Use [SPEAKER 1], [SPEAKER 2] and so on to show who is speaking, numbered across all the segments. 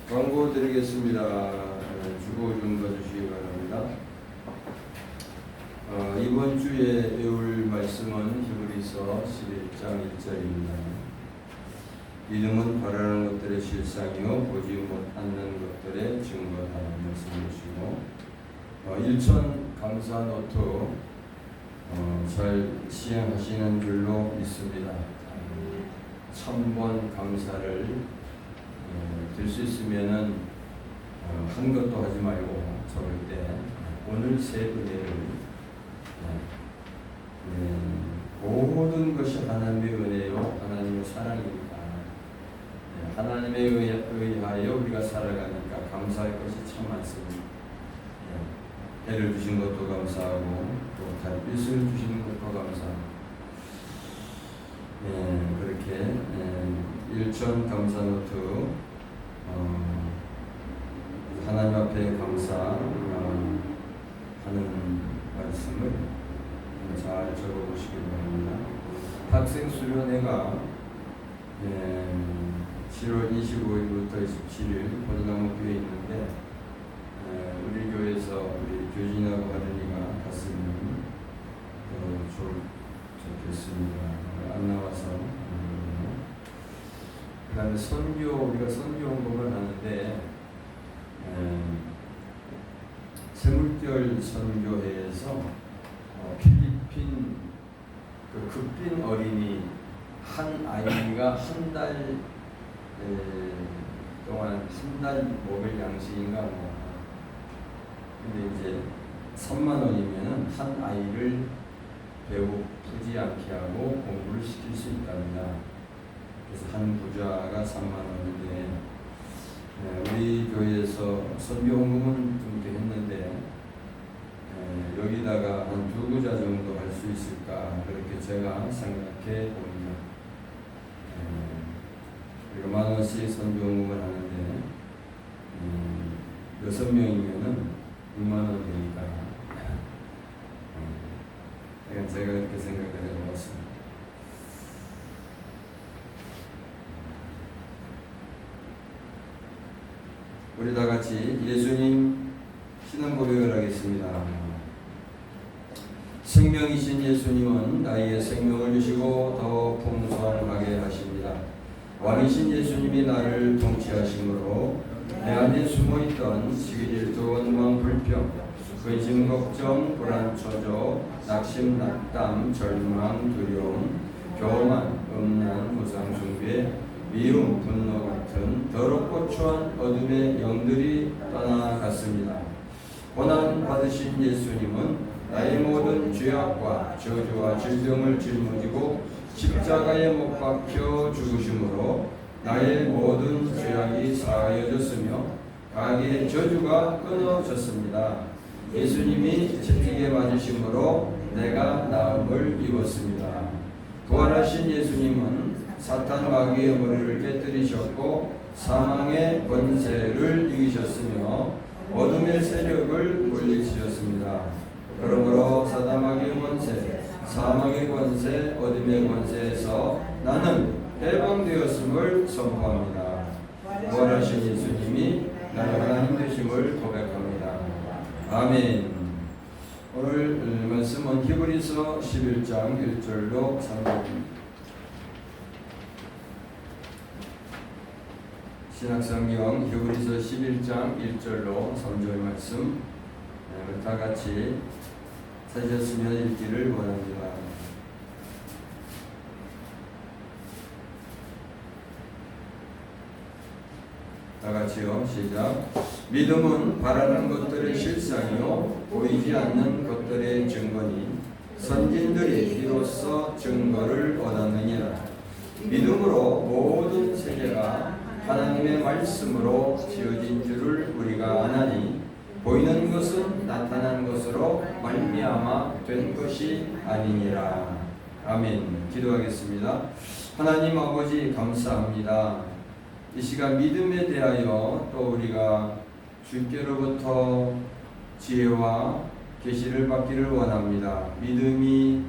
[SPEAKER 1] 광고 드리겠습니다. 주보 좀 봐주시기 바랍니다. 이번 주에 배울 말씀은 히브리서 11장 1절입니다. 믿음은 바라는 것들의 실상이요 보지 못하는 것들의 증거다 말씀이시고, 일천 감사 노트 잘 시행하시는 줄로 믿습니다. 1000번 감사를 될 수 있으면은 한 것도 하지 말고 적을 때 오늘 세 은혜를 모든 것이 하나님의 은혜요 하나님의 사랑이니까 하나님에 의하여 우리가 살아가니까 감사할 것이 참 많습니다. 해를 주신 것도 감사하고 또 달빛을 주시는 것도 감사하고 그렇게 일천 감사 노트 하나님 앞에 감사하는 말씀을 잘 적어보시기 바랍니다. 학생 수련회가 7월 25일부터 27일 포도나무교회에 있는데 우리 교회에서 우리 교진하고 하른이가 갔으면 좋겠습니다. 안 나와서 그 다음에 우리가 선교 헌금을 하는데 세물결 선교회에서 필리핀 그 극빈 어린이 한 아이가 한 달 동안 한 달 먹을 양식인가 근데 이제 3만 원이면은 한 아이를 배고프지 않게 하고 공부를 시킬 수 있답니다. 그래서 한 부자가 3만 원인데 우리 교회에서 선교 헌금은 좀 이렇게 했는데 여기다가 한 2부자 정도 할 수 있을까 그렇게 제가 생각해 봅니다. 우리가 10,000원씩 선교 헌금을 하는데 6명이면은 6만원 되니까 제가 그렇게 생각을 해봤습니다. 우리 다 같이 예수님 신앙 고백을 하겠습니다. 생명이신 예수님은 나의 생명을 주시고 더 풍성하게 하십니다. 왕이신 예수님이 나를 통치하심으로 내 안에 숨어있던 시기질투, 원망, 불평, 근심, 걱정, 불안, 초조, 낙심, 낙담, 절망, 두려움, 교만, 음란, 무상 숭배, 미움, 분노 같은 더럽고 추한 어둠의 영들이 떠나갔습니다. 고난 받으신 예수님은 나의 모든 죄악과 저주와 질병을 짊어지고 십자가에 못 박혀 죽으심으로 나의 모든 죄악이 사하여졌으며 악의 저주가 끊어졌습니다. 예수님이 채찍에 맞으심으로 내가 나음을 입었습니다. 부활하신 예수님은 사탄 마귀의 머리를 깨뜨리셨고 사망의 권세를 이기셨으며 어둠의 세력을 물리치셨습니다. 그러므로 사단 마귀의 권세, 사망의 권세, 어둠의 권세에서 나는 해방되었음을 선포합니다. 부활하신 예수님이 나의 하나님 되심을 고백합니다. 아멘. 오늘 말씀은 히브리서 11장 1절로 3절입니다. 신약성경 히브리서 11장 1절로 3절 말씀 다 같이 찾으셨으면 읽기를 원합니다. 다 같이요. 시작. 믿음은 바라는 것들의 실상이요 보이지 않는 것들의 증거니 선진들이 이로써 증거를 얻었느니라. 믿음으로 모든 세계가 하나님의 말씀으로 지어진 줄을 우리가 아나니 보이는 것은 나타난 것으로 말미암아 된 것이 아니니라. 아멘. 기도하겠습니다. 하나님 아버지 감사합니다. 이 시간 믿음에 대하여 또 우리가 주께로부터 지혜와 계시를 받기를 원합니다. 믿음이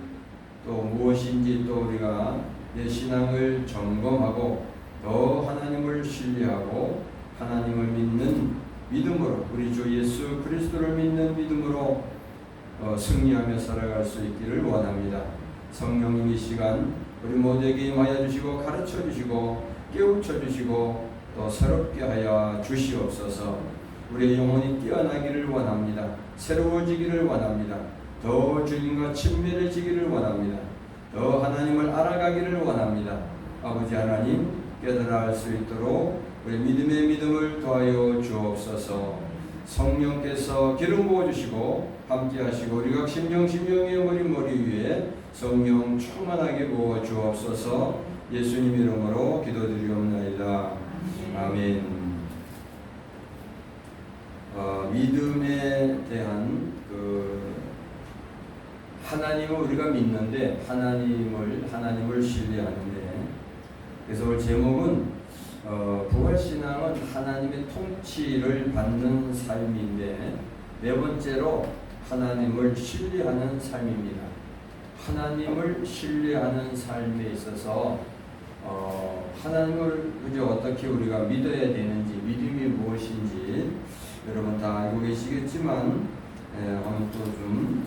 [SPEAKER 1] 또 무엇인지 또 우리가 내 신앙을 점검하고 더 하나님을 신뢰하고 하나님을 믿는 믿음으로, 우리 주 예수 그리스도를 믿는 믿음으로 승리하며 살아갈 수 있기를 원합니다. 성령님 이 시간 우리 모두에게 임하여 주시고 가르쳐 주시고 깨우쳐 주시고 또 새롭게 하여 주시옵소서. 우리의 영혼이 깨어나기를 원합니다. 새로워지기를 원합니다. 더 주님과 친밀해지기를 원합니다. 더 하나님을 알아가기를 원합니다. 아버지 하나님, 깨달아 알 수 있도록 우리 믿음의 믿음을 더하여 주옵소서. 성령께서 기름 부어주시고 함께 하시고 우리 각 심령의 머리 위에 성령 충만하게 부어 주옵소서. 예수님 이름으로 기도드리옵나이다. 아멘. 믿음에 대한 하나님을 우리가 믿는데 하나님을 신뢰하는데, 그래서 오늘 제목은 부활신앙은 하나님의 통치를 받는 삶인데, 네 번째로 하나님을 신뢰하는 삶입니다. 하나님을 신뢰하는 삶에 있어서 하나님을 어떻게 우리가 믿어야 되는지, 믿음이 무엇인지 여러분 다 알고 계시겠지만 한번 또 좀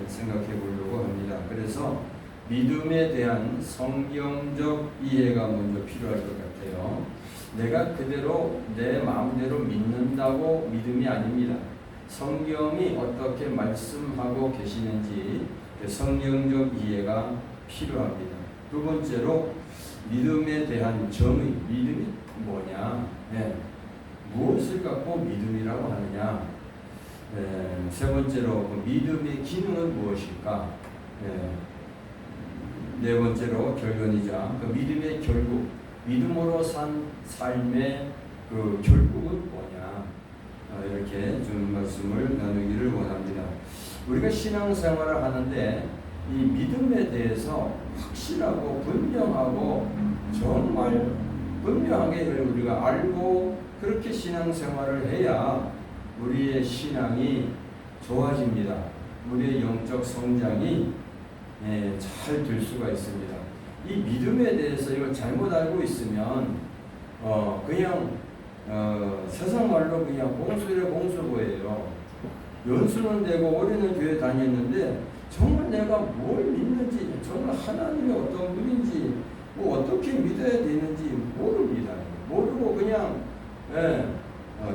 [SPEAKER 1] 생각해 보려고 합니다. 그래서 믿음에 대한 성경적 이해가 먼저 필요할 것 같아요. 내가 그대로 내 마음대로 믿는다고 믿음이 아닙니다. 성경이 어떻게 말씀하고 계시는지 성경적 이해가 필요합니다. 두 번째로 믿음에 대한 정의, 믿음이 뭐냐, 무엇을 갖고 믿음이라고 하느냐, 세 번째로 믿음의 기능은 무엇일까, 네 번째로 결론이자 믿음의 결국, 믿음으로 산 삶의 결국은 뭐냐, 이렇게 좀 말씀을 나누기를 원합니다. 우리가 신앙생활을 하는데 이 믿음에 대해서 확실하고 분명하고 정말 분명하게 우리가 알고 그렇게 신앙생활을 해야 우리의 신앙이 좋아집니다. 우리의 영적 성장이 잘 될 수가 있습니다. 이 믿음에 대해서 이걸 잘못 알고 있으면 그냥 세상 말로 그냥 공수래 공수보예요. 연수는 되고 올해는 교회 다녔는데 정말 내가 뭘 믿는지, 정말 하나님이 어떤 분인지, 뭐 어떻게 믿어야 되는지 모릅니다. 모르고 그냥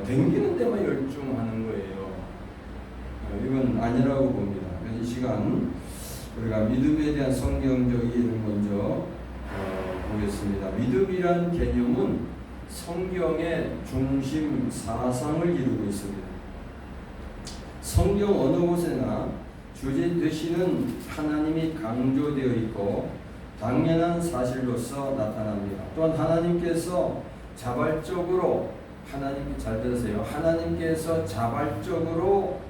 [SPEAKER 1] 댕기는 데만 열중하는 거예요. 이건 아니라고 봅니다. 이 시간 우리가 믿음에 대한 성경적 이해를 먼저 보겠습니다. 믿음이란 개념은 성경의 중심 사상을 이루고 있습니다. 성경 어느 곳에나 주제 되시는 하나님이 강조되어 있고 당연한 사실로서 나타납니다. 또한 하나님께서 자발적으로, 잘 들으세요. 하나님께서 자발적으로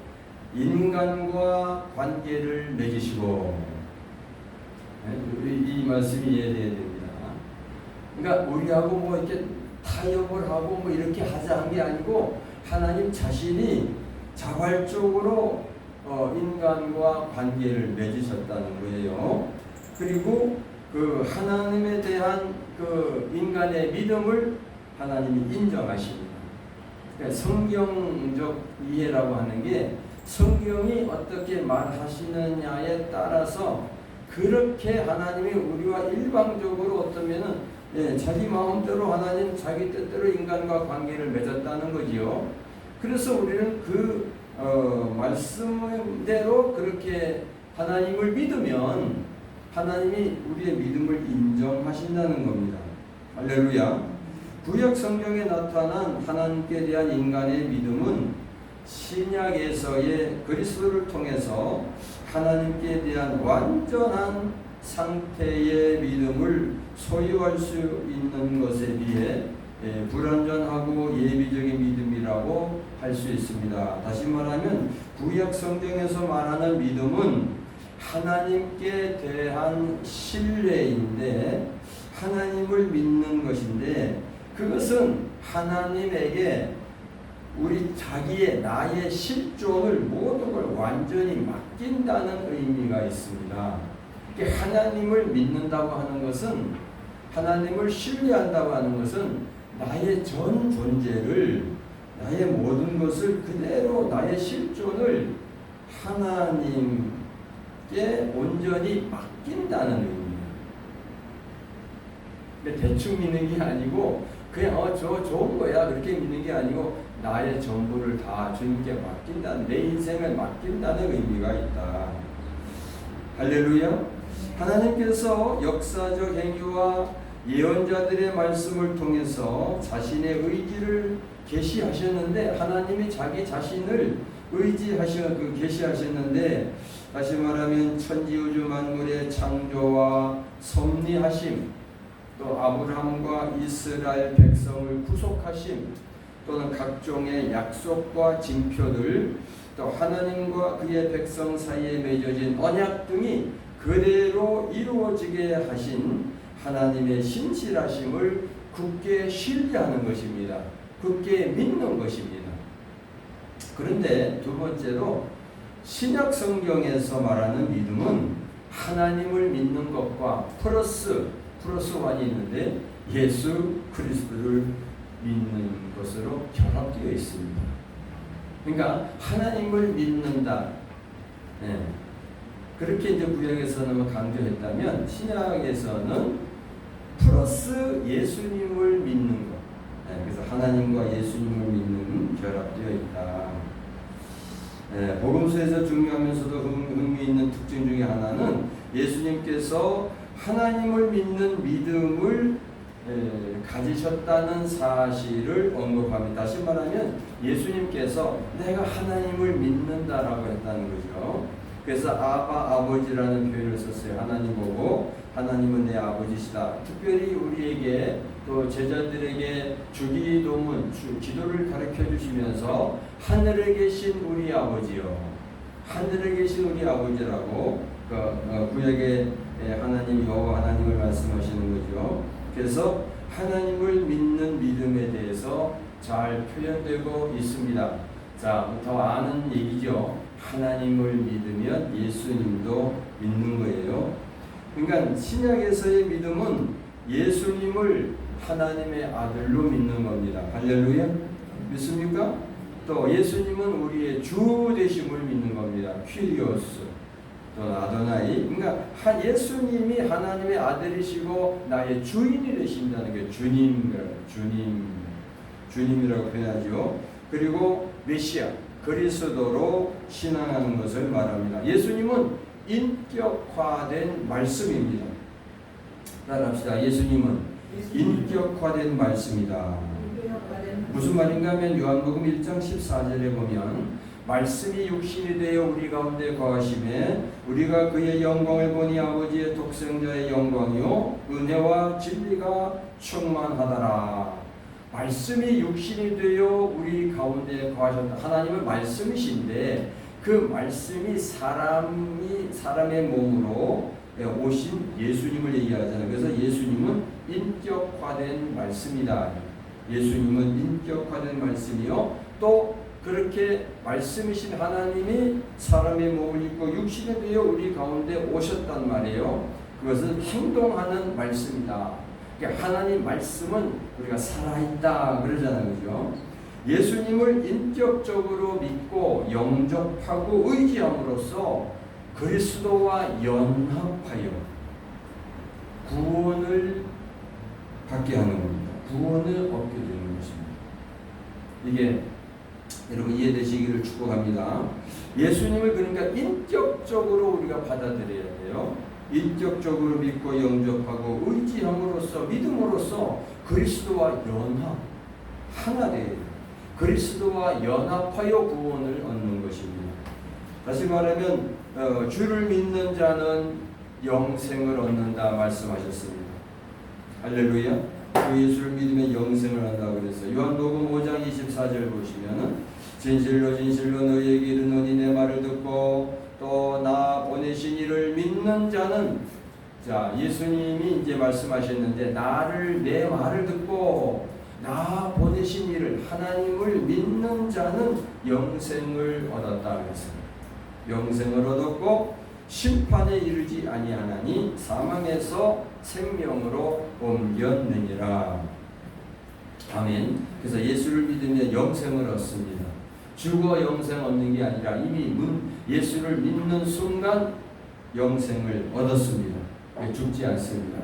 [SPEAKER 1] 인간과 관계를 맺으시고, 이 말씀이 이해돼야 됩니다. 그러니까 우리하고 뭐 이렇게 타협을 하고 뭐 이렇게 하자 한 게 아니고 하나님 자신이 자발적으로 인간과 관계를 맺으셨다는 거예요. 그리고 하나님에 대한 인간의 믿음을 하나님이 인정하십니다. 그러니까 성경적 이해라고 하는 게 성경이 어떻게 말하시느냐에 따라서 그렇게 하나님이 우리와 일방적으로 어떠면은 자기 마음대로 하나님 자기 뜻대로 인간과 관계를 맺었다는 거지요. 그래서 우리는 말씀대로 그렇게 하나님을 믿으면 하나님이 우리의 믿음을 인정하신다는 겁니다. 할렐루야. 구약 성경에 나타난 하나님께 대한 인간의 믿음은 신약에서의 그리스도를 통해서 하나님께 대한 완전한 상태의 믿음을 소유할 수 있는 것에 비해 불완전하고 예비적인 믿음이라고 할 수 있습니다. 다시 말하면 구약 성경에서 말하는 믿음은 하나님께 대한 신뢰인데, 하나님을 믿는 것인데, 그것은 하나님에게 우리 나의 실존을 모든 걸 완전히 맡긴다는 의미가 있습니다. 하나님을 믿는다고 하는 것은, 하나님을 신뢰한다고 하는 것은 나의 전 존재를, 나의 모든 것을 그대로, 나의 실존을 하나님께 온전히 맡긴다는 의미예요. 대충 믿는 게 아니고 그냥 저 좋은 거야 그렇게 믿는 게 아니고 나의 전부를 다 주님께 맡긴다는, 내 인생을 맡긴다는 의미가 있다. 할렐루야. 하나님께서 역사적 행위와 예언자들의 말씀을 통해서 자신의 의지를 계시하셨는데, 하나님이 자기 자신을 계시하셨는데, 다시 말하면 천지우주 만물의 창조와 섭리하심, 또 아브라함과 이스라엘 백성을 구속하심, 또는 각종의 약속과 징표들, 또 하나님과 그의 백성 사이에 맺어진 언약 등이 그대로 이루어지게 하신 하나님의 신실하심을 굳게 신뢰하는 것입니다. 굳게 믿는 것입니다. 그런데 두 번째로 신약 성경에서 말하는 믿음은 하나님을 믿는 것과 플러스 원이 있는데 예수 그리스도를 믿는 것으로 결합되어 있습니다. 그러니까 하나님을 믿는다. 그렇게 이제 구약에서는 강조했다면 신약에서는 플러스 예수님을 믿는 것. 그래서 하나님과 예수님을 믿는 결합되어 있다. 복음서에서 중요하면서도 의미 있는 특징 중에 하나는 예수님께서 하나님을 믿는 믿음을 가지셨다는 사실을 언급합니다. 다시 말하면 예수님께서 내가 하나님을 믿는다라고 했다는 거죠. 그래서 아버지라는 표현을 썼어요. 하나님 보고 하나님은 내 아버지시다. 특별히 우리에게 또 제자들에게 주기도문, 기도를 가르쳐 주시면서 하늘에 계신 우리 아버지요, 하늘에 계신 우리 아버지라고 구약의 하나님 여호와 하나님을 말씀하시는 거죠. 그래서 하나님을 믿는 믿음에 대해서 잘 표현되고 있습니다. 자, 더 아는 얘기죠. 하나님을 믿으면 예수님도 믿는 거예요. 그러니까 신약에서의 믿음은 예수님을 하나님의 아들로 믿는 겁니다. 할렐루야. 믿습니까? 또 예수님은 우리의 주 되심을 믿는 겁니다. 퀴리오스, 또 아도나이. 그러니까 예수님이 하나님의 아들이시고 나의 주인이 되신다는 게 주님이라고 표현하죠. 그리고 메시아, 그리스도로 신앙하는 것을 말합니다. 예수님은 인격화된 말씀입니다. 따라합시다. 예수님은 인격화된 말씀이다. 무슨 말인가 하면 요한복음 1장 14절에 보면 말씀이 육신이 되어 우리 가운데 거하심에 우리가 그의 영광을 보니 아버지의 독생자의 영광이요 은혜와 진리가 충만하더라. 말씀이 육신이 되어 우리 가운데 거하셨다. 하나님은 말씀이신데 그 말씀이 사람의 몸으로 오신 예수님을 얘기하잖아요. 그래서 예수님은 인격화된 말씀이다. 예수님은 인격화된 말씀이요. 또 그렇게 말씀이신 하나님이 사람의 몸을 입고 육신이 되어 우리 가운데 오셨단 말이에요. 그것은 행동하는 말씀이다. 그러니까 하나님 말씀은 우리가 살아있다 그러잖아요. 그죠? 예수님을 인격적으로 믿고 영접하고 의지함으로써 그리스도와 연합하여 구원을 받게 하는 겁니다. 구원을 얻게 되는 것입니다. 이게 여러분 이해되시기를 축복합니다. 예수님을 그러니까 인격적으로 우리가 받아들여야 돼요. 인격적으로 믿고 영접하고 의지함으로써 믿음으로써 그리스도와 연합, 하나 되어야 돼요. 그리스도와 연합하여 구원을 얻는 것입니다. 다시 말하면 주를 믿는 자는 영생을 얻는다 말씀하셨습니다. 할렐루야. 그 예수를 믿으면 영생을 한다고 그랬어요. 요한복음 5장 24절 보시면은 진실로 너희에게 이르노니 내 말을 듣고 또 나 보내신 이를 믿는 자는, 자 예수님이 이제 말씀하셨는데 내 말을 듣고 나 보내신 이를 하나님을 믿는 자는 영생을 얻었다 그랬습니다. 영생을 얻었고 심판에 이르지 아니하나니 사망에서 생명으로 옮겼느니라. 아멘. 그래서 예수를 믿으면 영생을 얻습니다. 죽어 영생 얻는 게 아니라 이미 예수를 믿는 순간 영생을 얻었습니다. 죽지 않습니다.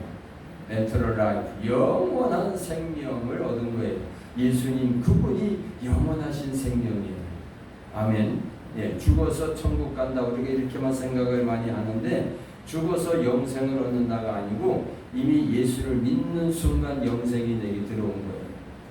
[SPEAKER 1] Eternal life, 영원한 생명을 얻은 거예요. 예수님 그분이 영원하신 생명이에요. 아멘. 예, 죽어서 천국 간다 우리가 이렇게만 생각을 많이 하는데 죽어서 영생을 얻는다가 아니고 이미 예수를 믿는 순간 영생이 내게 들어온 거예요.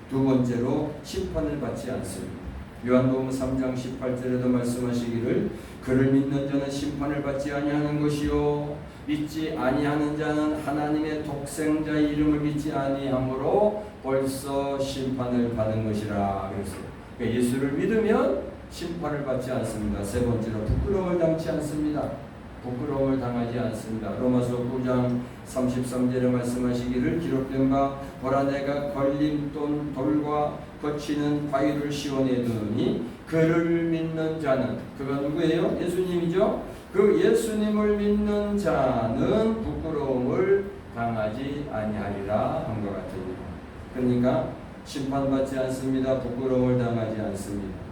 [SPEAKER 1] 두 번째로 심판을 받지 않습니다. 요한복음 3장 18절에도 말씀하시기를 그를 믿는 자는 심판을 받지 아니하는 것이요 믿지 아니하는 자는 하나님의 독생자의 이름을 믿지 아니하므로 벌써 심판을 받은 것이라 그랬어요. 그러니까 예수를 믿으면 심판을 받지 않습니다. 세 번째로 부끄러움을 당치 않습니다. 부끄러움을 당하지 않습니다. 로마서 9장 33절에 말씀하시기를 기록된 바 보라 내가 걸린 돌과 거치는 바위를 시온에 두니 그를 믿는 자는 그가 누구예요? 예수님이죠. 그 예수님을 믿는 자는 부끄러움을 당하지 아니하리라 한 것 같습니다. 그러니까 심판받지 않습니다. 부끄러움을 당하지 않습니다.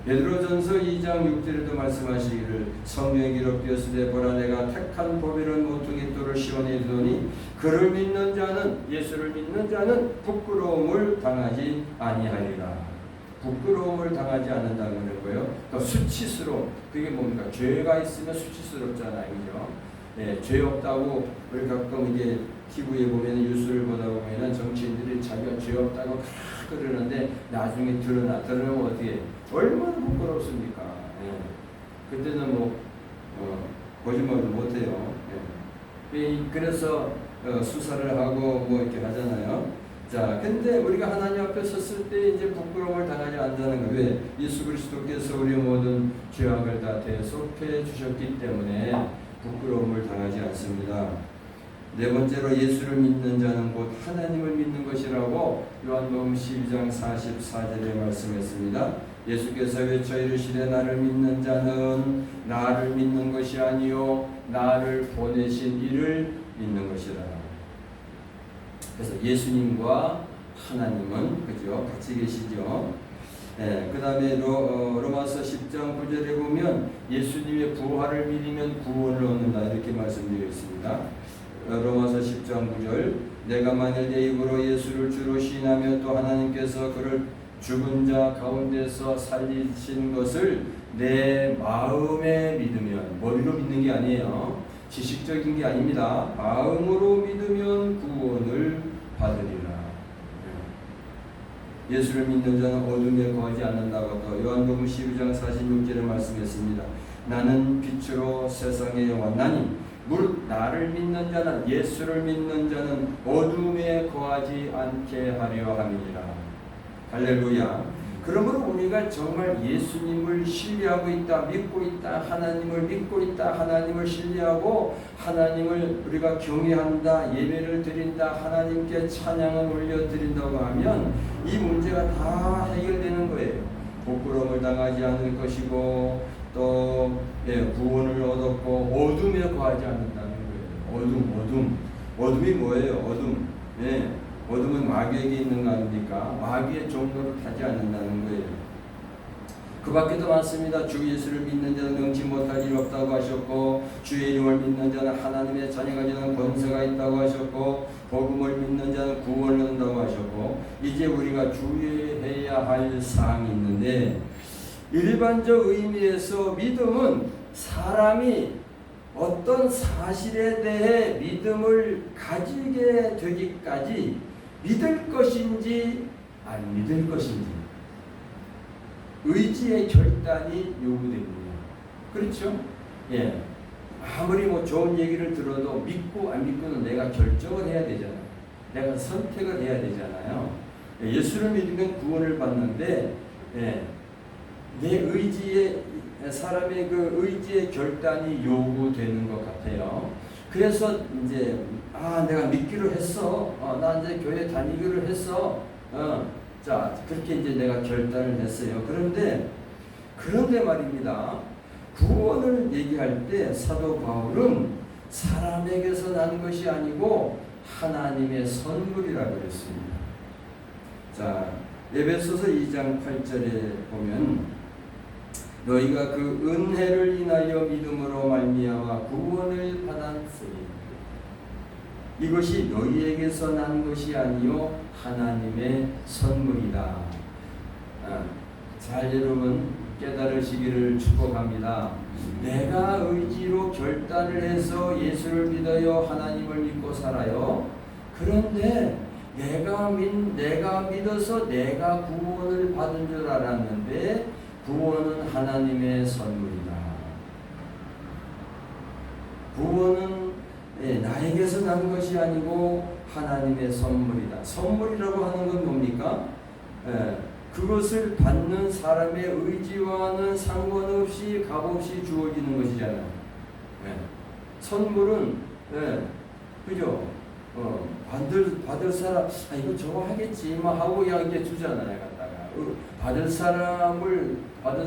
[SPEAKER 1] 베드로전서 2장 6절에도 말씀하시기를 성경에 기록되었으되 보라 내가 택한 보배를 모퉁이 돌을 시온에 두니 그를 믿는 자는 예수를 믿는 자는 부끄러움을 당하지 아니하리라. 부끄러움을 당하지 않는다는 거예요. 그러니까 수치스러움. 그게 뭡니까? 죄가 있으면 수치스럽잖아요. 그죠? 예, 죄 없다고 우리 가끔 이제 TV에 보면 뉴스를 보다 보면 정치인들이 자기가 죄 없다고 그러는데 나중에 드러나면 어떻게 얼마나 부끄럽습니까? 예. 그때는 거짓말도 못해요. 예. 그래서 수사를 하고 이렇게 하잖아요. 자, 근데 우리가 하나님 앞에 섰을 때 이제 부끄러움을 당하지 않는다는 거예요. 왜? 예수 그리스도께서 우리 모든 죄악을 다 대속해 주셨기 때문에 부끄러움을 당하지 않습니다. 네 번째로 예수를 믿는 자는 곧 하나님을 믿는 것이라고 요한복음 12장 44절에 말씀했습니다. 예수께서 외쳐 이르시되 나를 믿는 자는 나를 믿는 것이 아니요 나를 보내신 이를 믿는 것이라. 그래서 예수님과 하나님은 그죠? 같이 계시죠. 그 다음에 로마서 10장 9절에 보면 예수님의 부활을 믿으면 구원을 얻는다 이렇게 말씀드려 있습니다. 로마서 10장 9절 내가 만일 내 입으로 예수를 주로 시인하며 또 하나님께서 그를 죽은 자 가운데서 살리신 것을 내 마음에 믿으면 머리로 믿는 게 아니에요. 지식적인 게 아닙니다. 마음으로 믿으면 구원을 받으리라. 예수를 믿는 자는 어둠에 거하지 않는다고 또 요한복음 12장 46절에 말씀했습니다. 나는 빛으로 세상에 왔나니 무릇 나를 믿는 자는 예수를 믿는 자는 어둠에 거하지 않게 하려 함이니라. 할렐루야. 그러므로 우리가 정말 예수님을 신뢰하고 있다, 믿고 있다, 하나님을 믿고 있다, 하나님을 신뢰하고 하나님을 우리가 경외한다, 예배를 드린다, 하나님께 찬양을 올려드린다고 하면 이 문제가 다 해결되는 거예요. 부끄러움을 당하지 않을 것이고 또 구원을 얻었고 어둠에 거하지 않는다는 거예요. 어둠이 뭐예요? 어둠은 마귀에게 있는 거 아닙니까? 마귀의 종로를 타지 않는다는 거예요. 그 밖에도 많습니다. 주 예수를 믿는 자는 능치 못할 일 없다고 하셨고 주의 이름을 믿는 자는 하나님의 자녀가 되는 권세가 있다고 하셨고 복음을 믿는 자는 구원을 얻는다고 하셨고 이제 우리가 주의해야 할 사항이 있는데 일반적 의미에서 믿음은 사람이 어떤 사실에 대해 믿음을 가지게 되기까지 믿을 것인지 안 믿을 것인지 의지의 결단이 요구됩니다. 그렇죠? 예. 아무리 좋은 얘기를 들어도 믿고 안 믿고는 내가 결정을 해야 되잖아요. 내가 선택을 해야 되잖아요. 예수를 믿으면 구원을 받는데 내 의지의 사람의 그 의지의 결단이 요구되는 것 같아요. 그래서 이제 내가 믿기로 했어. 나 이제 교회 다니기로 했어. 자 그렇게 이제 내가 결단을 했어요. 그런데 말입니다. 구원을 얘기할 때 사도 바울은 사람에게서 난 것이 아니고 하나님의 선물이라고 그랬습니다. 자, 에베소서 2장 8절에 보면 너희가 그 은혜를 인하여 믿음으로 말미암아 구원을 받았으니 이것이 너희에게서 난 것이 아니요 하나님의 선물이다. 잘 여러분 깨달으시기를 축복합니다. 내가 의지로 결단을 해서 예수를 믿어요, 하나님을 믿고 살아요. 그런데 내가 믿어서 내가 구원을 받은 줄 알았는데 구원은 하나님의 선물이다. 구원은 나에게서 난 것이 아니고 하나님의 선물이다. 선물이라고 하는 건 뭡니까? 그것을 받는 사람의 의지와는 상관없이 값없이 주어지는 것이잖아요. 선물은 그죠? 받을 사람 이거 저거 하겠지 막 하고 그냥 이렇게 주잖아요. 갖다가 받을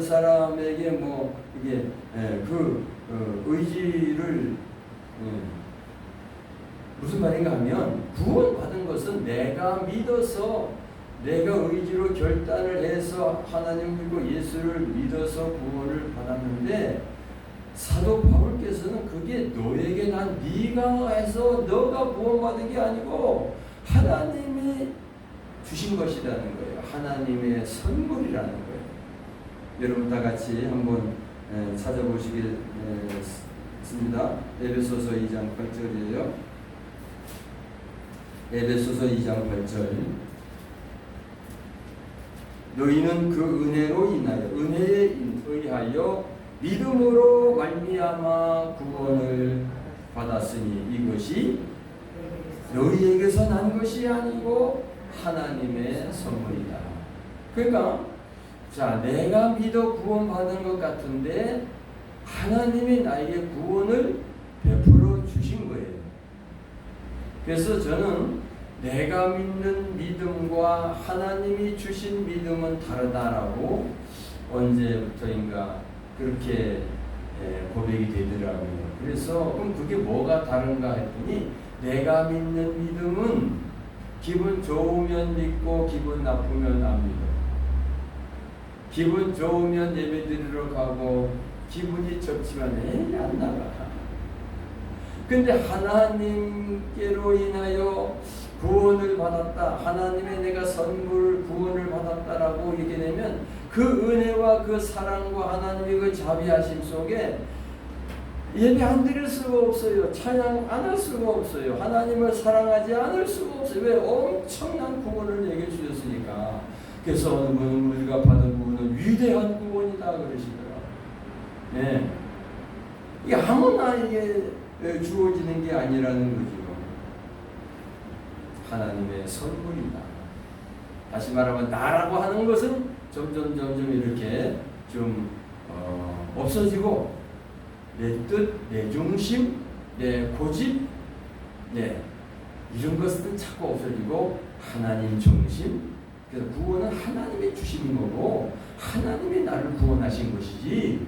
[SPEAKER 1] 사람에게 뭐 이게 의지를 무슨 말인가 하면 구원받은 것은 내가 믿어서 내가 의지로 결단을 해서 하나님 믿고 예수를 믿어서 구원을 받았는데 사도 바울께서는 그게 너에게 난 네가 해서 너가 구원받은 게 아니고 하나님이 주신 것이라는 거예요. 하나님의 선물이라는 거예요. 여러분 다 같이 한번 찾아보시겠습니다. 에베소서 2장 8절이에요. 에베소서 2장 8절 너희는 그 은혜로 인하여 은혜에 의하여 믿음으로 말미암아 구원을 받았으니 이것이 너희에게서 난 것이 아니고 하나님의 선물이다. 그러니까 자 내가 믿어 구원받은 것 같은데 하나님이 나에게 구원을 베풀어 주신 거예요. 그래서 저는 내가 믿는 믿음과 하나님이 주신 믿음은 다르다라고 언제부터인가 그렇게 고백이 되더라고요. 그래서 그럼 그게 뭐가 다른가 했더니 내가 믿는 믿음은 기분 좋으면 믿고 기분 나쁘면 안 믿어. 기분 좋으면 예배드리러 가고 기분이 좋지만 안 나가. 근데 하나님께로 인하여 구원을 받았다. 하나님의 내가 구원을 받았다라고 이렇게 되면 그 은혜와 그 사랑과 하나님의 그 자비하심 속에 예배 안 드릴 수가 없어요. 찬양 안 할 수가 없어요. 하나님을 사랑하지 않을 수가 없어요. 왜? 엄청난 구원을 내게 주셨으니까. 그래서 어느 분은 우리가 받은 구원은 위대한 구원이다 그러시더라고요. 네. 이게 아무나에게 주어지는 게 아니라는 거죠. 하나님의 선물이다. 다시 말하면 나라고 하는 것은 점점 이렇게 좀 없어지고 내 뜻, 내 중심, 내 고집, 이런 것은 자꾸 없어지고 하나님 중심. 그래서 구원은 하나님이 주신 거고 하나님이 나를 구원하신 것이지.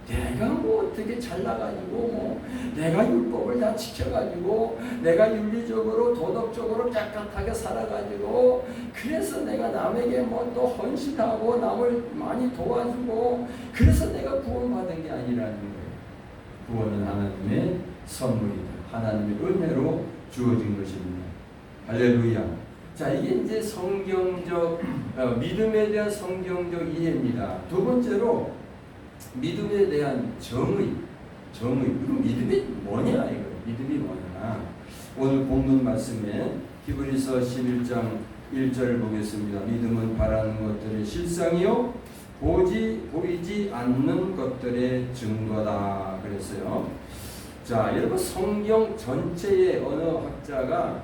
[SPEAKER 1] 내가 뭐 어떻게 잘나가지고 뭐 내가 율법을 다 지켜가지고 내가 윤리적으로 도덕적으로 깨끗하게 살아가지고 그래서 내가 남에게 뭐 또 헌신하고 남을 많이 도와주고 그래서 내가 구원받은 게 아니라는 거예요. 구원은 하나님의 선물이다. 하나님의 은혜로 주어진 것입니다. 할렐루야. 자, 이게 이제 성경적 믿음에 대한 성경적 이해입니다. 두 번째로 믿음에 대한 정의. 그럼 믿음이 뭐냐 이거. 믿음이 뭐냐. 오늘 본문 말씀에 히브리서 11장 1절을 보겠습니다. 믿음은 바라는 것들의 실상이요 보이지 않는 것들의 증거다 그랬어요. 자, 여러분 성경 전체의 언어학자가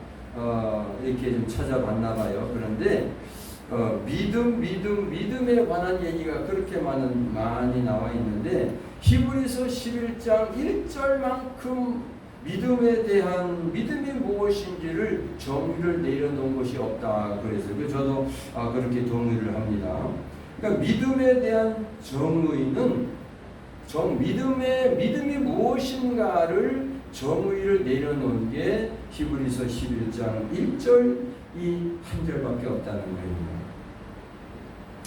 [SPEAKER 1] 이렇게 좀 찾아봤나 봐요. 그런데 믿음에 관한 얘기가 그렇게 많이 나와 있는데 히브리서 11장 1절만큼 믿음이 무엇인지를 정의를 내려놓은 것이 없다. 그래서 저도 그렇게 동의를 합니다. 그러니까 믿음에 대한 정의는 믿음이 무엇인가를 정의를 내려놓은 게 히브리서 11장 1절 이 한 절밖에 없다는 거예요.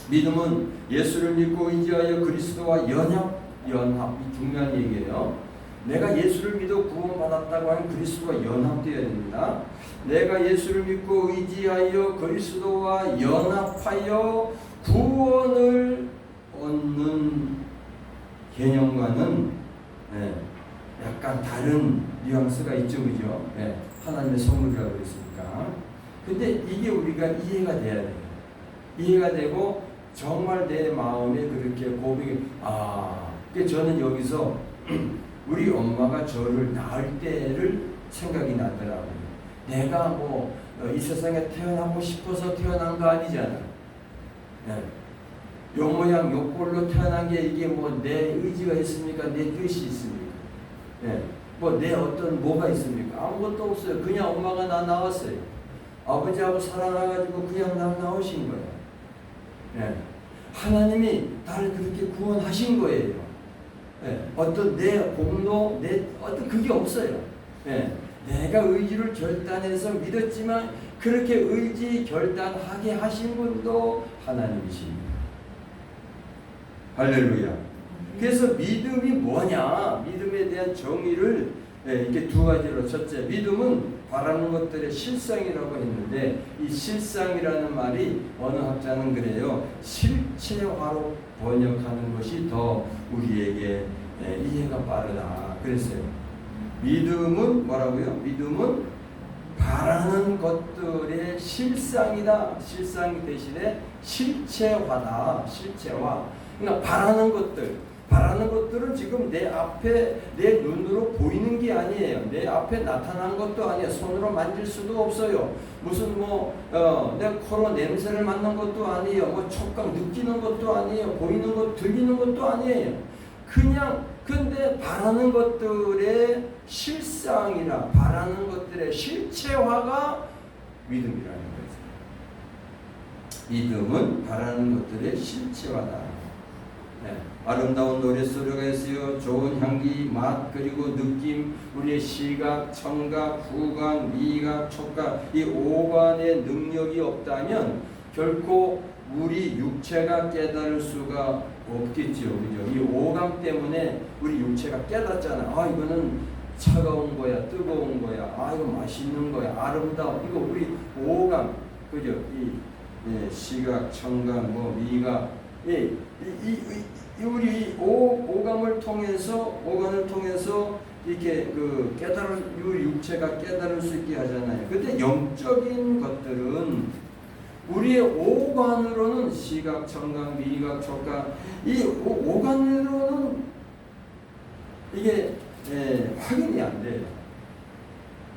[SPEAKER 1] 믿음은 예수를 믿고 의지하여 그리스도와 연합, 이 중요한 얘기예요. 내가 예수를 믿어 구원받았다고 하는 그리스도와 연합되어야 됩니다. 내가 예수를 믿고 의지하여 그리스도와 연합하여 구원을 얻는 개념과는 약간 다른 뉘앙스가 있죠, 그죠? 하나님의 선물이라고 했으니까. 근데 이게 우리가 이해가 돼야 돼요. 이해가 되고 정말 내 마음에 그렇게 고백이 저는 여기서 우리 엄마가 저를 낳을 때를 생각이 나더라고요. 내가 뭐 이 세상에 태어나고 싶어서 태어난 거 아니잖아. 요 모양 요 꼴로 태어난 게 이게 뭐 내 의지가 있습니까? 내 뜻이 있습니까? 뭐 내 어떤 뭐가 있습니까? 아무것도 없어요. 그냥 엄마가 나 낳았어요. 아버지하고 살아나가지고 그냥 나 낳으신 거예요. 하나님이 나를 그렇게 구원하신 거예요. 어떤 내 공로, 내 어떤 그게 없어요. 내가 의지를 결단해서 믿었지만 그렇게 의지 결단하게 하신 분도 하나님이십니다. 할렐루야. 그래서 믿음이 뭐냐? 믿음에 대한 정의를 이렇게 두 가지로, 첫째, 믿음은 바라는 것들의 실상이라고 했는데, 이 실상이라는 말이 어느 학자는 그래요, 실체화로 번역하는 것이 더 우리에게 이해가 빠르다 그랬어요. 믿음은 뭐라고요? 믿음은 바라는 것들의 실상이다. 실상 대신에 실체화다. 실체화. 그러니까 바라는 것들은 지금 내 앞에 내 눈으로 보이는 게 아니에요. 내 앞에 나타난 것도 아니에요. 손으로 만질 수도 없어요. 무슨 내 코로 냄새를 맡는 것도 아니에요. 뭐 촉각 느끼는 것도 아니에요. 보이는 것, 들리는 것도 아니에요. 그냥 근데 바라는 것들의 실상이나 바라는 것들의 실체화가 믿음이라는 거죠. 믿음은 바라는 것들의 실체화다. 아름다운 노랫소리가 있어요. 좋은 향기, 맛, 그리고 느낌, 우리의 시각, 청각, 후각, 미각, 촉각, 이 오감의 능력이 없다면 결코 우리 육체가 깨달을 수가 없겠죠. 그죠? 이 오감 때문에 우리 육체가 깨닫잖아. 이거는 차가운 거야, 뜨거운 거야, 이거 맛있는 거야, 아름다워. 이거 우리 오감, 그죠? 시각, 청각, 미각, 우리 오감을 통해서 이렇게 우리 육체가 깨달을 수 있게 하잖아요. 근데 영적인 것들은 우리의 오감으로는 시각, 청각, 미각, 촉각, 이 오감으로는 이게 확인이 안 돼요.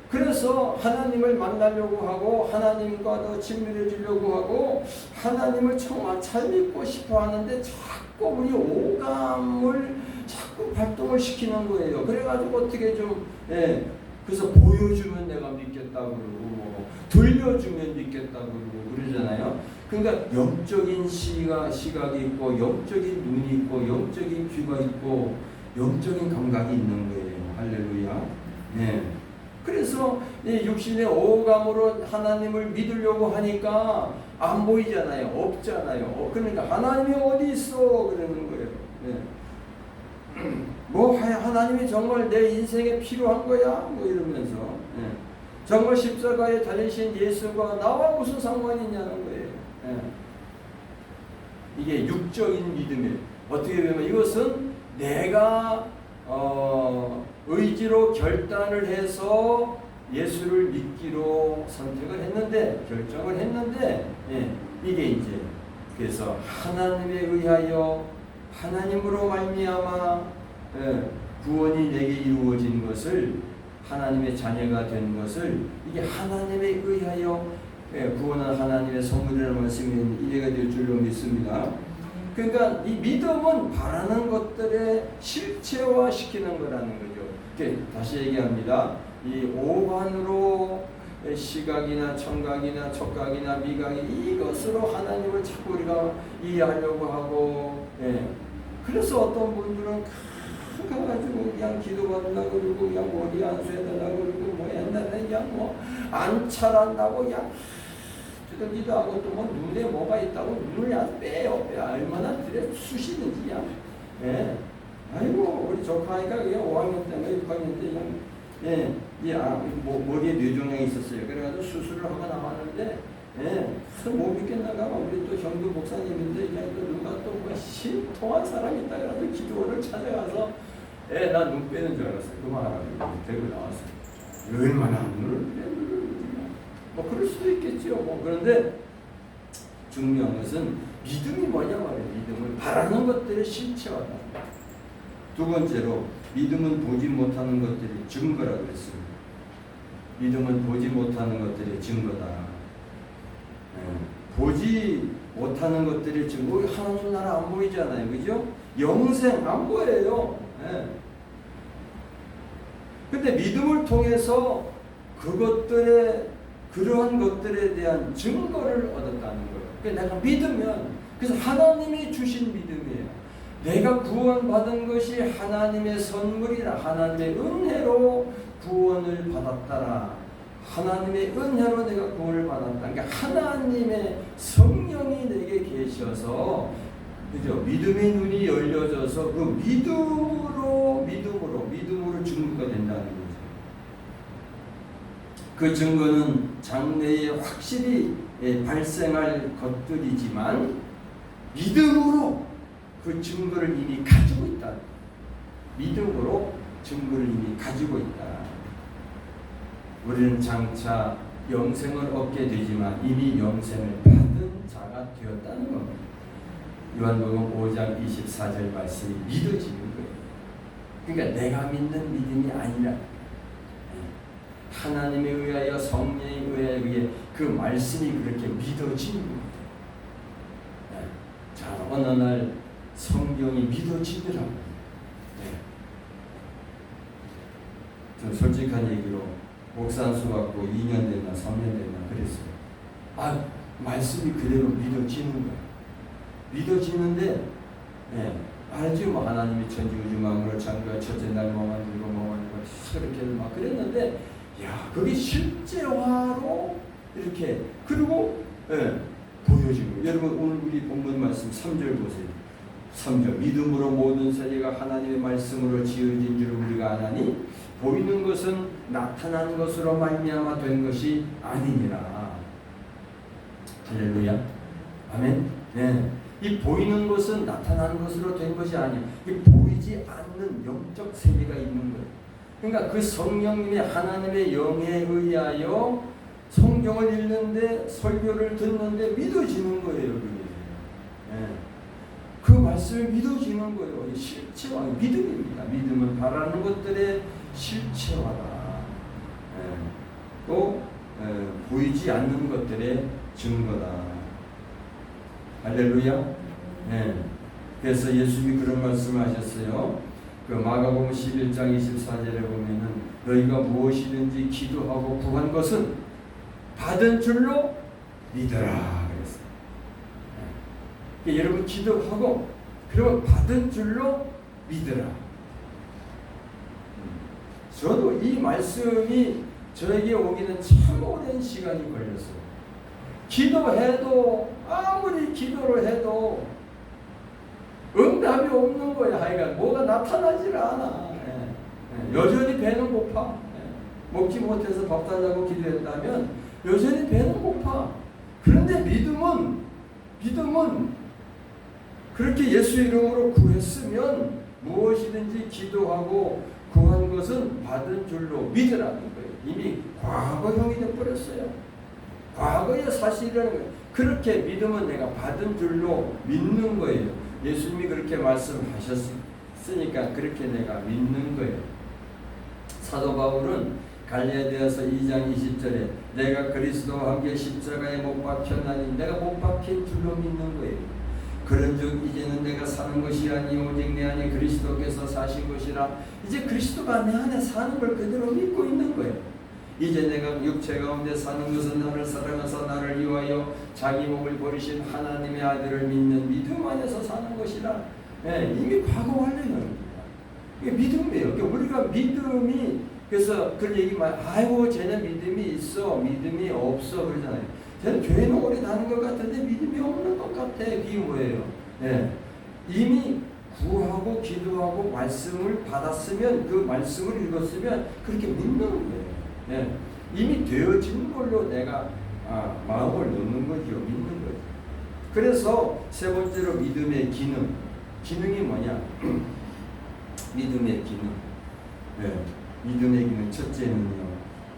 [SPEAKER 1] 그래서 하나님을 만나려고 하고 하나님과 더 친밀해지려고 하고 하나님을 정말 잘 믿고 싶어 하는데 자꾸 우리 오감을 자꾸 발동을 시키는 거예요. 그래가지고 어떻게 좀 그래서 보여주면 내가 믿겠다고 그러고 들려주면 믿겠다고 그러고 그러잖아요. 그러니까 영적인 시각이 있고 영적인 눈이 있고 영적인 귀가 있고 영적인 감각이 있는 거예요. 할렐루야. 그래서 이 육신의 오감으로 하나님을 믿으려고 하니까 안 보이잖아요. 없잖아요. 그러니까 하나님이 어디 있어? 그러는 거예요. 하나님이 정말 내 인생에 필요한 거야? 이러면서 정말 십자가에 달리신 예수가 나와 무슨 상관이 있냐는 거예요. 이게 육적인 믿음이에요. 어떻게 보면 이것은 내가 의지로 결단을 해서 예수를 믿기로 선택을 했는데, 결정을 했는데, 이게 이제 그래서 하나님에 의하여 하나님으로 말미암아 구원이 내게 이루어진 것을, 하나님의 자녀가 된 것을, 이게 하나님에 의하여 구원한 하나님의 선물이라는 말씀이 이해가 될 줄로 믿습니다. 그러니까 이 믿음은 바라는 것들의 실체화 시키는 거라는 거죠. 다시 얘기합니다. 이 오감으로 시각이나 청각이나 촉각이나 미각이 이것으로 하나님을 자꾸 우리가 이해하려고 하고, 그래서 어떤 분들은 가가지고 그냥 기도받는다 그러고 그냥 머리 안수해달라 그러고 뭐 옛날에 그냥 뭐 안찰한다고 그냥 두들기도 하고 또 뭐 눈에 뭐가 있다고 눈을 그냥 빼요. 얼마나 들에 쑤시는지 그냥. 예. 아이고 우리 조카니까 그냥 5학년 때인가 6학년 때 그냥 머리에 뇌종양이 있었어요. 그래가지고 수술을 하고 나왔는데 그래서 못 믿겠나가 우리 또 형도 목사님인데 그냥 또 누가 또 뭐 신통한 사람이 있다 그래서 기도원을 찾아가서 나 눈 빼는 줄 알았어요. 그만하라고 데리고 나왔어요. 얼마나 눈을 뭐 그럴 수도 있겠지요. 뭐 그런데 중요한 것은 믿음이 뭐냐 말이에요. 믿음을 바라는 것들의 실체화다. 두 번째로 믿음은 보지 못하는 것들이 증거라고 했습니다. 믿음은 보지 못하는 것들이 증거다. 보지 못하는 것들이 증거. 하나님 나라 안 보이잖아요, 그죠? 영생 안 보여요. 근데 믿음을 통해서 그러한 것들에 대한 증거를 얻었다는 거예요. 그러니까 내가 믿으면, 그래서 하나님이 주신 믿음이에요. 내가 구원받은 것이 하나님의 선물이라, 하나님의 은혜로 구원을 받았다라. 하나님의 은혜로 내가 구원을 받았다. 그러니까 하나님의 성령이 내게 계셔서, 그죠? 믿음의 눈이 열려져서 그 믿음으로 증거가 된다는 거죠. 그 증거는 장래에 확실히 발생할 것들이지만 믿음으로 그 증거를 이미 가지고 있다. 믿음으로 증거를 이미 가지고 있다. 우리는 장차 영생을 얻게 되지만 이미 영생을 받은 자가 되었다는 겁니다. 요한복음 5장 24절 말씀이 믿어지는 거예요. 그러니까 내가 믿는 믿음이 아니라 하나님에 의하여 성령에 의해 그 말씀이 그렇게 믿어지는 겁니다. 자, 어느 날 성경이 믿어지더라고요. 좀 솔직한 얘기로 목사 안수 받고 2년 됐나 3년 됐나 그랬어요. 말씀이 그대로 믿어지는 거예요. 믿어지는데 알지 뭐 하나님이 천지우주만물을 창조하 첫째 날 뭐 만들고 뭐 만들고 그렇게 막 그랬는데 그게 실제화로 이렇게 그리고 보여지고 여러분 오늘 우리 본문 말씀 3절 보세요. 3절 믿음으로 모든 세계가 하나님의 말씀으로 지어진 줄 우리가 아나니 보이는 것은 나타난 것으로 말미암아 된 것이 아니니라. 할렐루야. 아멘. 이 보이는 것은 나타나는 것으로 된 것이 아니야. 이 보이지 않는 영적 세계가 있는 거예요. 그러니까 그 성령님의 하나님의 영에 의하여 성경을 읽는데 설교를 듣는데 믿어지는 거예요. 그 말씀이 믿어지는 거예요. 실체화, 믿음입니다. 믿음은 바라는 것들의 실체화다. 또 보이지 않는 것들의 증거다. 할렐루야. 그래서 예수님이 그런 말씀을 하셨어요. 그 마가복음 11장 24절에 보면은 너희가 무엇이든지 기도하고 구한 것은 받은 줄로 믿어라 그랬어요. 여러분 기도하고 그리고 받은 줄로 믿어라. 저도 이 말씀이 저에게 오기는 참 오랜 시간이 걸렸어요. 기도해도 아무리 기도를 해도 응답이 없는 거야. 하여간 뭐가 나타나질 않아. 여전히 배는 고파. 먹지 못해서 밥 달라고 기도했다면 여전히 배는 고파. 그런데 믿음은 그렇게 예수 이름으로 구했으면 무엇이든지 기도하고 구한 것은 받은 줄로 믿으라는 거예요. 이미 과거형이 되어버렸어요. 과거의 사실이라는 거예요. 그렇게 믿으면 내가 받은 줄로 믿는 거예요. 예수님이 그렇게 말씀하셨으니까 그렇게 내가 믿는 거예요. 사도 바울은 갈라디아서 2장 20절에 내가 그리스도와 함께 십자가에 못 박혔나니 내가 못 박힌 줄로 믿는 거예요. 그런즉 이제는 내가 사는 것이 아니 오직 내 안에 그리스도께서 사신 것이라. 이제 그리스도가 내 안에 사는 걸 그대로 믿고 있는 거예요. 이제 내가 육체 가운데 사는 것은 나를 사랑하사 나를 위하여 자기 몸을 버리신 하나님의 아들을 믿는 믿음 안에서 사는 것이라. 이미 과거 완료입니다. 이게 믿음이에요. 그러니까 우리가 믿음이, 그래서 그런 얘기만, 아이고 쟤는 믿음이 있어, 믿음이 없어 그러잖아요. 쟤는 교회는 오래 다닌 것 같은데 믿음이 없는 것 같아. 그게 뭐예요? 네. 이미 구하고 기도하고 말씀을 받았으면, 그 말씀을 읽었으면 그렇게 믿는 거예요. 네. 이미 되어진 걸로 내가 마음을 놓는 거죠. 믿는 거죠. 그래서 세 번째로 믿음의 기능. 기능이 뭐냐? 믿음의 기능. 네. 믿음의 기능 첫째는요.